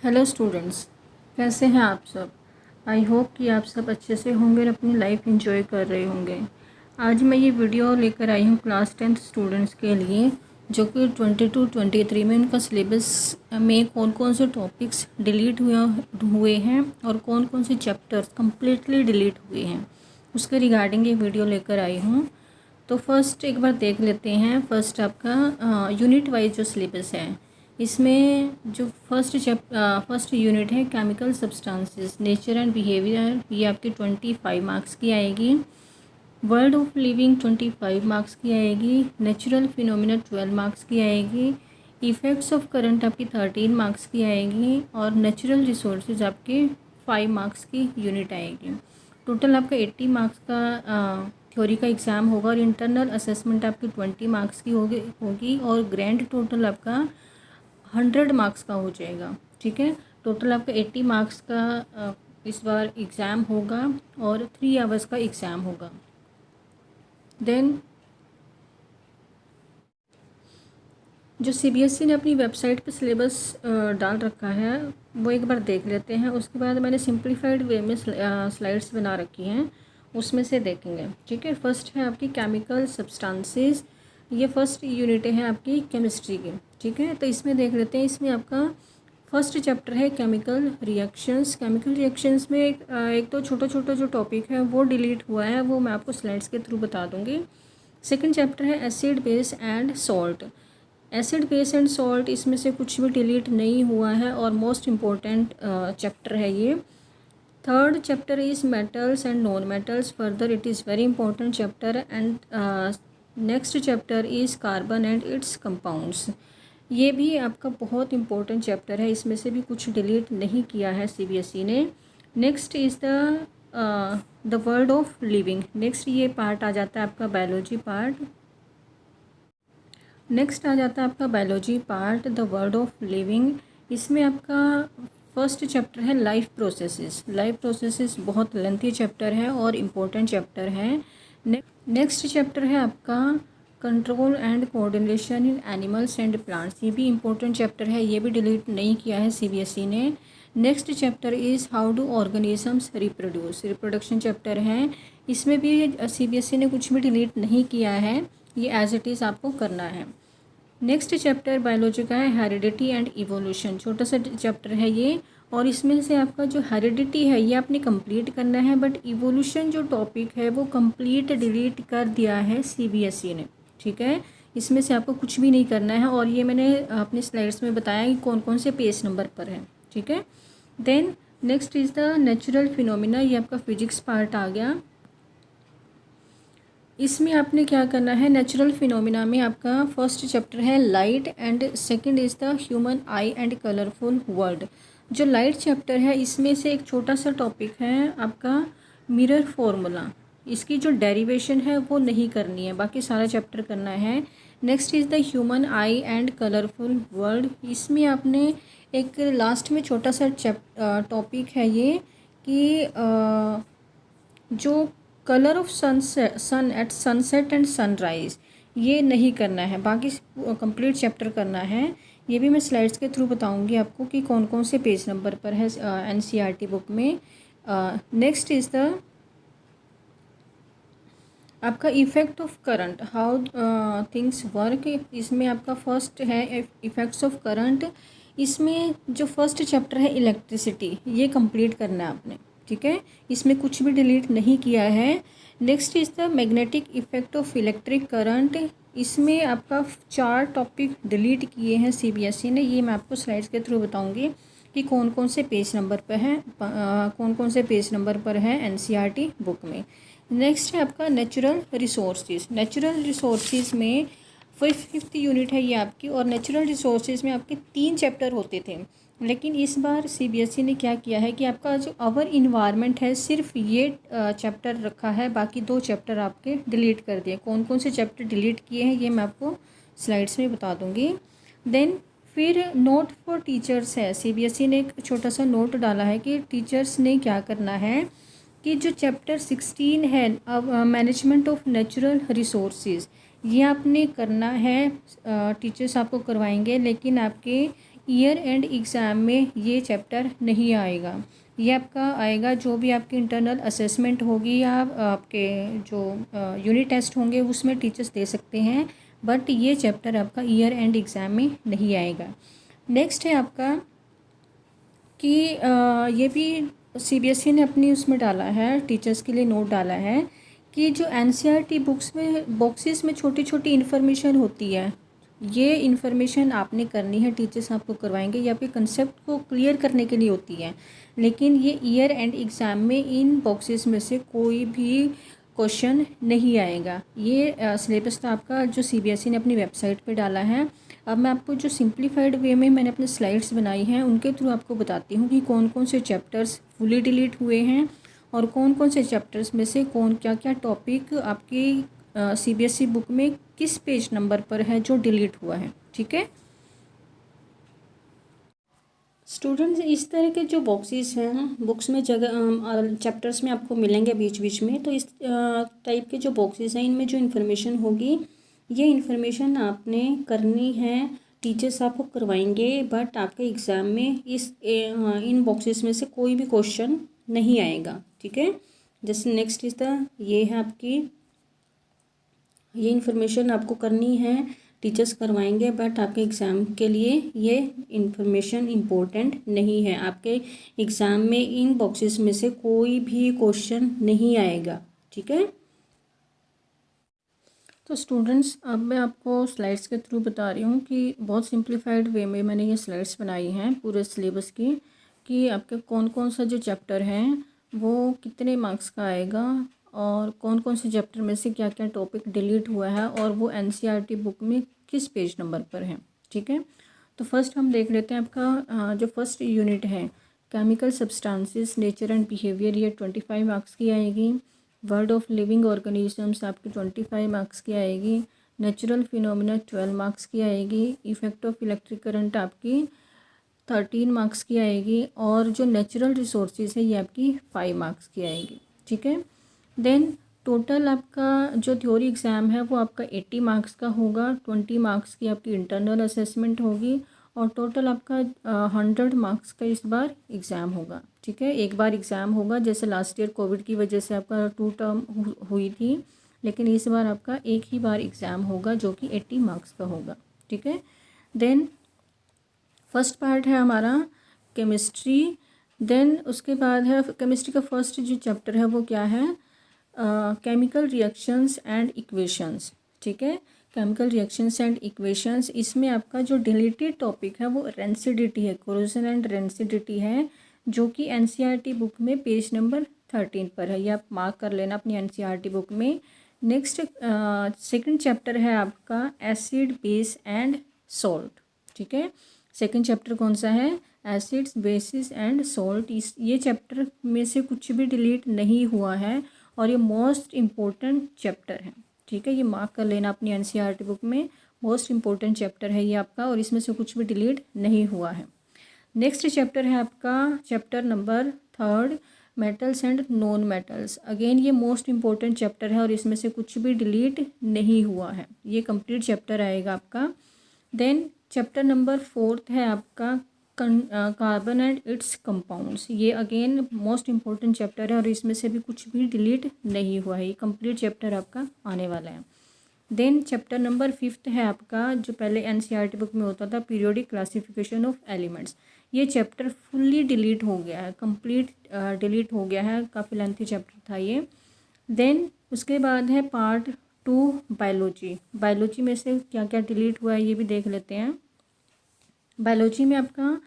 Hello students, कैसे हैं आप सब। आई होप कि आप सब अच्छे से होंगे और अपनी लाइफ एंजॉय कर रहे होंगे। आज मैं ये वीडियो लेकर आई हूँ क्लास 10th स्टूडेंट्स के लिए, जो कि 22-23 में उनका सिलेबस में कौन कौन से टॉपिक्स डिलीट हुए हैं और कौन कौन से चैप्टर्स कम्प्लीटली डिलीट हुए हैं, उसके रिगार्डिंग ये वीडियो लेकर आई हूँ। तो फर्स्ट एक बार देख लेते हैं। फर्स्ट आपका यूनिट वाइज जो सिलेबस है, इसमें जो फर्स्ट यूनिट है chemical substances nature and behaviour, ये आपकी 25 मार्क्स की आएगी। वर्ल्ड ऑफ लिविंग 25 मार्क्स की आएगी। नेचुरल फिनोमिना 12 मार्क्स की आएगी। इफ़ेक्ट्स ऑफ करंट आपकी 13 मार्क्स की आएगी और नेचुरल रिसोर्सेज आपके 5 मार्क्स की यूनिट आएगी। टोटल आपका 80 मार्क्स का थ्योरी का एग्ज़ाम होगा और इंटरनल असेसमेंट आपकी 20 मार्क्स की होगी और ग्रैंड टोटल आपका 100 मार्क्स का हो जाएगा। ठीक है, टोटल आपका 80 मार्क्स का इस बार एग्ज़ाम होगा और 3 आवर्स का एग्ज़ाम होगा। देन जो सीबीएसई ने अपनी वेबसाइट पे सिलेबस डाल रखा है वो एक बार देख लेते हैं। उसके बाद मैंने सिंप्लीफाइड वे में स्लाइड्स बना रखी हैं, उसमें से देखेंगे। ठीक है, फर्स्ट है आपकी केमिकल सब्सटेंसेस, ये फर्स्ट यूनिट है आपकी केमिस्ट्री की। ठीक है, तो इसमें देख लेते हैं। इसमें आपका फर्स्ट चैप्टर है केमिकल रिएक्शंस। केमिकल रिएक्शंस में एक तो छोटा छोटा जो टॉपिक है वो डिलीट हुआ है, वो मैं आपको स्लाइड्स के थ्रू बता दूंगी। सेकंड चैप्टर है acid base and salt. Acid base and salt, इसमें से कुछ भी डिलीट नहीं हुआ है और मोस्ट इम्पोर्टेंट चैप्टर है ये। Third chapter is metals and non metals, further it is very important chapter. And next chapter is carbon and it's compounds, ये भी आपका बहुत इंपॉर्टेंट चैप्टर है, इसमें से भी कुछ डिलीट नहीं किया है सीबीएसई ने। Next is the world of living. Next ये पार्ट आ जाता है आपका बायोलॉजी पार्ट। नेक्स्ट आ जाता है आपका biology part the world of living. इसमें आपका फर्स्ट चैप्टर है लाइफ प्रोसेसेस। लाइफ प्रोसेसेस बहुत लेंथी चैप्टर है और इम्पोर्टेंट चैप्टर है। नेक्स्ट चैप्टर है आपका control and coordination in animals and plants, ये भी इम्पोर्टेंट चैप्टर है, ये भी डिलीट नहीं किया है सीबीएसई ने। Next chapter is how do organisms reproduce, reproduction chapter है, इसमें भी सीबीएसई ने कुछ भी डिलीट नहीं किया है, ये एज इट इज़ आपको करना है। नेक्स्ट चैप्टर बायोलॉजी का है हेरिडिटी एंड इवोल्यूशन, छोटा सा चैप्टर है ये और इसमें से आपका जो हेरिडिटी है ये आपने कंप्लीट करना है, बट इवोल्यूशन जो टॉपिक है वो कंप्लीट डिलीट कर दिया है सीबीएसई ने। ठीक है, इसमें से आपको कुछ भी नहीं करना है और ये मैंने अपने स्लाइड्स में बताया कि कौन कौन से पेज नंबर पर है। ठीक है, then next is the natural phenomena, ये आपका फिजिक्स पार्ट आ गया। इसमें आपने क्या करना है, नेचुरल फिनोमिना में आपका फर्स्ट चैप्टर है light and second is the human I and colourful world. जो लाइट चैप्टर है इसमें से एक छोटा सा टॉपिक है आपका मिरर फॉर्मूला, इसकी जो डेरिवेशन है वो नहीं करनी है, बाकी सारा चैप्टर करना है। Next is the human I and colourful world, इसमें आपने एक लास्ट में छोटा सा टॉपिक है ये कि जो colour of sun at sunset and sunrise, ये नहीं करना है, बाकी कंप्लीट चैप्टर करना है। ये भी मैं स्लाइड्स के थ्रू बताऊंगी आपको कि कौन कौन से पेज नंबर पर है एनसीईआरटी बुक में। नेक्स्ट इज़ द आपका effect of current, how things work, इसमें आपका फर्स्ट है इफ़ेक्ट्स ऑफ करंट। इसमें जो फर्स्ट चैप्टर है इलेक्ट्रिसिटी, ये कंप्लीट करना है आपने। ठीक है, इसमें कुछ भी डिलीट नहीं किया है। Next is the magnetic effect of electric current, इसमें आपका 4 टॉपिक डिलीट किए हैं सीबीएसई ने, ये मैं आपको स्लाइड्स के थ्रू बताऊंगी कि कौन कौन से पेज नंबर पर है, कौन कौन से पेज नंबर पर है एनसीईआरटी बुक में। नेक्स्ट है आपका नेचुरल रिसोर्सेज। नेचुरल रिसोर्सेज में फिफ्थ यूनिट है ये आपकी, और नेचुरल रिसोर्सेज में आपके 3 चैप्टर होते थे, लेकिन इस बार सीबीएसई ने क्या किया है कि आपका जो अवर इन्वायरमेंट है सिर्फ ये चैप्टर रखा है, बाकी 2 चैप्टर आपके डिलीट कर दिए। कौन कौन से चैप्टर डिलीट किए हैं ये मैं आपको स्लाइड्स में बता दूंगी। देन फिर नोट फॉर टीचर्स है, सीबीएसई ने एक छोटा सा नोट डाला है कि टीचर्स ने क्या करना है कि जो चैप्टर 16 है मैनेजमेंट ऑफ नेचुरल रिसोर्सेज, ये आपने करना है, टीचर्स आपको करवाएंगे, लेकिन आपके ईयर एंड एग्ज़ाम में ये चैप्टर नहीं आएगा। ये आपका आएगा जो भी आपकी इंटरनल असेसमेंट होगी या आपके जो यूनिट टेस्ट होंगे उसमें टीचर्स दे सकते हैं, बट ये चैप्टर आपका ईयर एंड एग्ज़ाम में नहीं आएगा। नेक्स्ट है आपका कि ये भी सीबीएसई ने अपनी उसमें डाला है, टीचर्स के लिए नोट डाला है कि जो एनसीईआरटी बुक्स में बॉक्सेस में छोटी छोटी इन्फॉर्मेशन होती है, ये इन्फॉर्मेशन आपने करनी है, टीचर्स आपको करवाएंगे, या फिर कंसेप्ट को क्लियर करने के लिए होती है। लेकिन ये ईयर एंड एग्ज़ाम में इन बॉक्सेस में से कोई भी क्वेश्चन नहीं आएगा। ये सिलेबस तो आपका जो सीबीएसई ने अपनी वेबसाइट पे डाला है। अब मैं आपको जो सिंप्लीफाइड वे में मैंने अपने स्लाइड्स बनाई हैं उनके थ्रू आपको बताती हूँ कि कौन कौन से चैप्टर्स फुली डिलीट हुए हैं और कौन कौन से चैप्टर्स में से कौन क्या क्या टॉपिक आपकी सीबीएसई बुक में किस पेज नंबर पर है जो डिलीट हुआ है। ठीक है स्टूडेंट्स, इस तरह के जो बॉक्सेस हैं बुक्स में जगह चैप्टर्स में आपको मिलेंगे बीच बीच में, तो इस टाइप के जो बॉक्सेस हैं इनमें जो इन्फॉर्मेशन होगी ये इन्फॉर्मेशन आपने करनी है, टीचर्स आपको करवाएंगे, बट आपके एग्ज़ाम में इन बॉक्सेस में से कोई भी क्वेश्चन नहीं आएगा। ठीक है, जैसे नेक्स्ट इज द ये है आपकी, ये इन्फॉर्मेशन आपको करनी है, टीचर्स करवाएंगे, बट आपके एग्ज़ाम के लिए ये इन्फॉर्मेशन इम्पोर्टेंट नहीं है। आपके एग्ज़ाम में इन बॉक्सेस में से कोई भी क्वेश्चन नहीं आएगा। ठीक है, तो स्टूडेंट्स अब मैं आपको स्लाइड्स के थ्रू बता रही हूँ कि बहुत सिंप्लीफाइड वे में मैंने ये स्लाइड्स बनाई हैं पूरे सिलेबस की, कि आपके कौन कौन सा जो चैप्टर हैं वो कितने मार्क्स का आएगा और कौन कौन से चैप्टर में से क्या क्या टॉपिक डिलीट हुआ है और वो एनसीईआरटी बुक में किस पेज नंबर पर है। ठीक है, तो फर्स्ट हम देख लेते हैं आपका जो फर्स्ट यूनिट है chemical substances nature and behaviour, ये 25 मार्क्स की आएगी। वर्ड ऑफ लिविंग ऑर्गेनिजम्स आपकी 25 मार्क्स की आएगी। नेचुरल फिनोमिना 12 मार्क्स की आएगी। इफेक्ट ऑफ इलेक्ट्रिक करंट आपकी 13 मार्क्स की आएगी और जो नेचुरल रिसोर्सेज है ये आपकी 5 मार्क्स की आएगी। ठीक है, देन टोटल आपका जो थ्योरी एग्ज़ाम है वो आपका 80 मार्क्स का होगा। 20 मार्क्स की आपकी इंटरनल असेसमेंट होगी और टोटल आपका 100 मार्क्स का इस बार एग्ज़ाम होगा। ठीक है, एक बार एग्ज़ाम होगा, जैसे लास्ट ईयर कोविड की वजह से आपका 2 टर्म हुई थी, लेकिन इस बार आपका एक ही बार एग्ज़ाम होगा जो कि 80 मार्क्स का होगा। ठीक है, देन फर्स्ट पार्ट है हमारा केमिस्ट्री। देन उसके बाद है केमिस्ट्री का फर्स्ट जो चैप्टर है वो क्या है, केमिकल रिएक्शंस एंड इक्वेशंस। ठीक है, केमिकल रिएक्शंस एंड इक्वेशंस, इसमें आपका जो डिलीटेड टॉपिक है वो रेंसिडिटी है, कोरोजन एंड रेंसिडिटी है, जो कि एनसीईआरटी बुक में पेज नंबर 13 पर है। ये आप मार्क कर लेना अपनी एनसीईआरटी बुक में। नेक्स्ट सेकंड चैप्टर है आपका एसिड बेस एंड सॉल्ट। ठीक है, सेकंड चैप्टर कौन सा है, एसिड्स बेसिस एंड सॉल्ट। ये चैप्टर में से कुछ भी डिलीट नहीं हुआ है और ये मोस्ट इम्पोर्टेंट चैप्टर है। ठीक है, ये मार्क कर लेना अपनी एनसीईआरटी बुक में, मोस्ट इम्पोर्टेंट चैप्टर है ये आपका और इसमें से कुछ भी डिलीट नहीं हुआ है। नेक्स्ट चैप्टर है आपका chapter number 3 metals and non metals. Again ये मोस्ट इम्पोर्टेंट चैप्टर है और इसमें से कुछ भी डिलीट नहीं हुआ है, ये कंप्लीट चैप्टर आएगा आपका। देन चैप्टर नंबर 4 है आपका कार्बन एंड इट्स कंपाउंड्स। ये अगेन मोस्ट इम्पोर्टेंट चैप्टर है और इसमें से भी कुछ भी डिलीट नहीं हुआ है, ये कंप्लीट चैप्टर आपका आने वाला है। देन चैप्टर नंबर 5 है आपका, जो पहले एनसीईआरटी बुक में होता था, पीरियोडिक क्लासिफिकेशन ऑफ एलिमेंट्स। ये चैप्टर फुल्ली डिलीट हो गया है, कंप्लीट डिलीट हो गया है, काफ़ी लेंथी चैप्टर था ये। देन उसके बाद है पार्ट 2 बायोलॉजी। बायोलॉजी में से क्या क्या डिलीट हुआ है ये भी देख लेते हैं। बायोलॉजी में आपका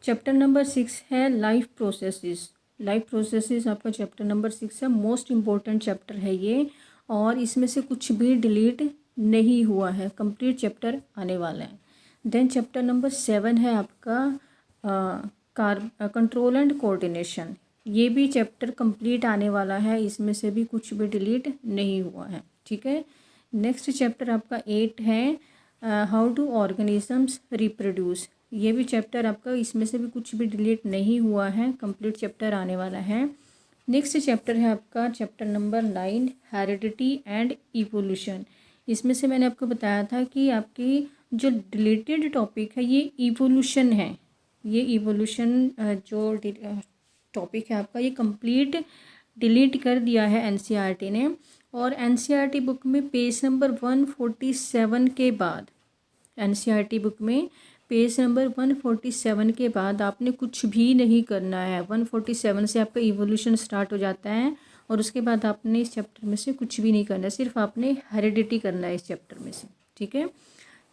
चैप्टर नंबर 6 है लाइफ प्रोसेसेस। लाइफ प्रोसेसेस आपका चैप्टर नंबर 6 है, मोस्ट इम्पोर्टेंट चैप्टर है ये और इसमें से कुछ भी डिलीट नहीं हुआ है, कंप्लीट चैप्टर आने वाला है। देन चैप्टर नंबर 7 है आपका कंट्रोल एंड कोऑर्डिनेशन। ये भी चैप्टर कंप्लीट आने वाला है, इसमें से भी कुछ भी डिलीट नहीं हुआ है। ठीक है, नेक्स्ट चैप्टर आपका 8 है हाउ डू ऑर्गेनिजम्स रिप्रोड्यूस। ये भी चैप्टर आपका, इसमें से भी कुछ भी डिलीट नहीं हुआ है, कंप्लीट चैप्टर आने वाला है। नेक्स्ट चैप्टर है आपका chapter number 9 heredity and evolution. इसमें से मैंने आपको बताया था कि आपकी जो डिलीटेड टॉपिक है ये इवोल्यूशन है। ये इवोल्यूशन जो टॉपिक है आपका, ये कंप्लीट डिलीट कर दिया है एनसीईआरटी ने। और एनसीईआरटी बुक में पेज नंबर 147 के बाद, एनसीईआरटी बुक में पेज नंबर 147 के बाद आपने कुछ भी नहीं करना है। 147 से आपका इवोल्यूशन स्टार्ट हो जाता है और उसके बाद आपने इस चैप्टर में से कुछ भी नहीं करना है, सिर्फ आपने हेरिडिटी करना है इस चैप्टर में से, ठीक है।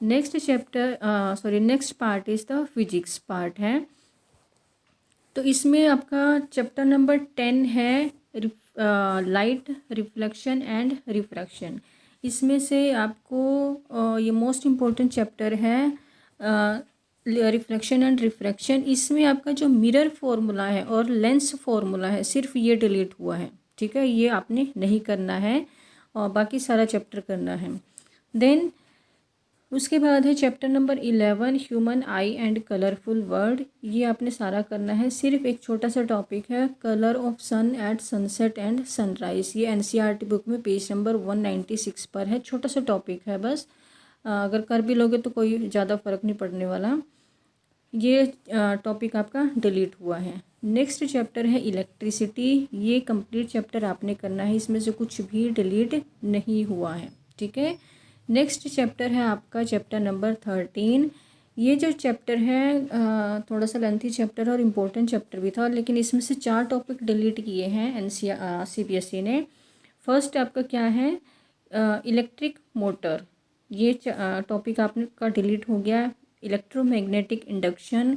Next next part is the physics part है। तो इसमें आपका चैप्टर नंबर 10 है लाइट रिफ्लेक्शन एंड रिफ्रैक्शन। इसमें से आपको ये मोस्ट इम्पोर्टेंट चैप्टर है रिफ्लेक्शन एंड रिफ्रैक्शन। इसमें आपका जो मिरर फॉर्मूला है और लेंस फॉर्मूला है, सिर्फ ये डिलीट हुआ है, ठीक है। ये आपने नहीं करना है और बाकी सारा चैप्टर करना है। देन उसके बाद है chapter number 11 human I and colourful world. ये आपने सारा करना है। सिर्फ एक छोटा सा टॉपिक है colour of sun at sunset and sunrise. ये एनसीईआरटी बुक में पेज नंबर 196 पर है। छोटा सा टॉपिक है बस, अगर कर भी लोगे तो कोई ज़्यादा फ़र्क नहीं पड़ने वाला। ये टॉपिक आपका डिलीट हुआ है। नेक्स्ट चैप्टर है इलेक्ट्रिसिटी। ये कंप्लीट चैप्टर आपने करना है, इसमें से कुछ भी डिलीट नहीं हुआ है, ठीक है। नेक्स्ट चैप्टर है आपका चैप्टर नंबर 13। ये जो चैप्टर है थोड़ा सा लेंथी चैप्टर और इम्पोर्टेंट चैप्टर भी था, लेकिन इसमें से 4 टॉपिक डिलीट किए हैं सीबीएसई ने। फर्स्ट आपका क्या है, इलेक्ट्रिक मोटर। ये टॉपिक आपने का डिलीट हो गया। Electromagnetic induction,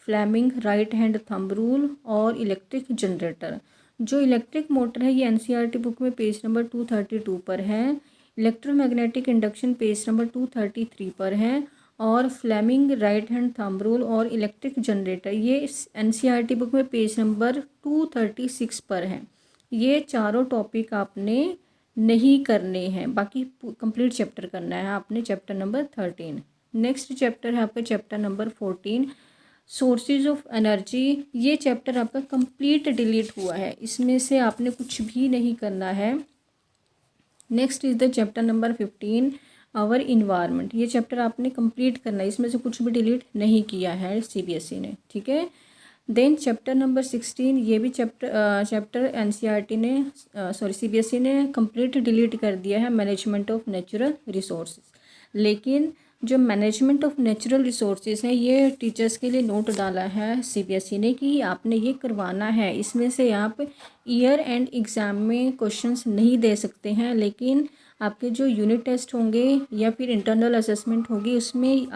Fleming right hand thumb rule और इलेक्ट्रिक जनरेटर। जो इलेक्ट्रिक मोटर है ये एनसीईआरटी बुक में पेज नंबर 232 पर है। इलेक्ट्रोमैग्नेटिक इंडक्शन पेज नंबर 233 पर है और Fleming right hand thumb rule और इलेक्ट्रिक जनरेटर ये इस एनसीईआरटी बुक में पेज नंबर 236 पर है। ये चारों टॉपिक आपने नहीं करने हैं, बाकी कंप्लीट चैप्टर करना है आपने, चैप्टर नंबर 13। नेक्स्ट चैप्टर है आपका chapter number 14 sources of energy. ये चैप्टर आपका कंप्लीट डिलीट हुआ है, इसमें से आपने कुछ भी नहीं करना है। Next is the chapter number 15 our environment. ये चैप्टर आपने कंप्लीट करना है, इसमें से कुछ भी डिलीट नहीं किया है सीबीएसई ने, ठीक है। देन चैप्टर नंबर 16, ये भी चैप्टर एनसीईआरटी ने सीबीएसई ने कंप्लीट डिलीट कर दिया है, मैनेजमेंट ऑफ नेचुरल रिसोर्सेज। लेकिन जो मैनेजमेंट ऑफ नेचुरल रिसोर्सेज है ये टीचर्स के लिए नोट डाला है सीबीएसई ने कि आपने ये करवाना है। इसमें से आप ईयर एंड एग्ज़ाम में क्वेश्चंस नहीं दे सकते हैं, लेकिन आपके जो यूनिट टेस्ट होंगे या फिर इंटरनल असेसमेंट होगी उसमें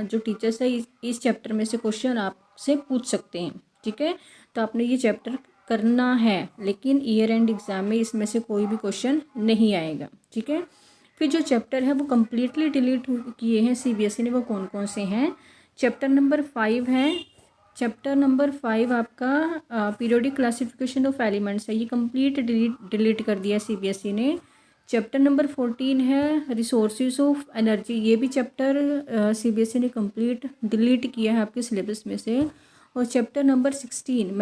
जो टीचर्स है इस चैप्टर में से क्वेश्चन आपसे पूछ सकते हैं, ठीक है। तो आपने ये चैप्टर करना है, लेकिन ईयर एंड एग्ज़ाम में इसमें से कोई भी क्वेश्चन नहीं आएगा, ठीक है। फिर जो चैप्टर है वो कम्प्लीटली डिलीट किए हैं सीबीएसई ने, वो कौन कौन से हैं। चैप्टर नंबर 5 है। चैप्टर नंबर 5 आपका पीरियोडिक क्लासिफिकेशन ऑफ एलिमेंट्स है, ये कंप्लीट डिलीट कर दिया सीबीएसई ने। चैप्टर नंबर 14 है रिसोर्सेज ऑफ एनर्जी। ये भी चैप्टर सीबीएसई ने कंप्लीट डिलीट किया है आपके सिलेबस में से। और chapter number 16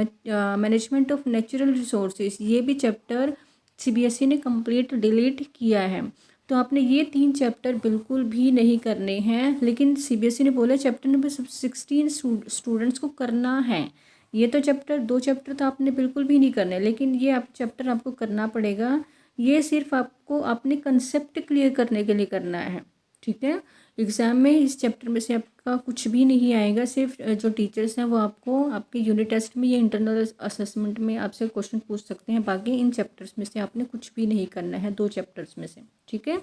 management of natural resources, ये भी चैप्टर सीबीएसई ने कंप्लीट डिलीट किया है। तो आपने ये 3 चैप्टर बिल्कुल भी नहीं करने हैं, लेकिन सीबीएसई ने बोला चैप्टर नंबर 16 स्टूडेंट्स को करना है। ये तो दो चैप्टर तो आपने बिल्कुल भी नहीं करने, लेकिन ये चैप्टर आपको करना पड़ेगा। ये सिर्फ आपको अपने कंसेप्ट क्लियर करने के लिए करना है, ठीक है। एग्ज़ाम में इस चैप्टर में से आपका कुछ भी नहीं आएगा, सिर्फ जो टीचर्स हैं वो आपको आपके यूनिट टेस्ट में या इंटरनल असेसमेंट में आपसे क्वेश्चन पूछ सकते हैं। बाकी इन चैप्टर्स में से आपने कुछ भी नहीं करना है, 2 चैप्टर्स में से, ठीक है।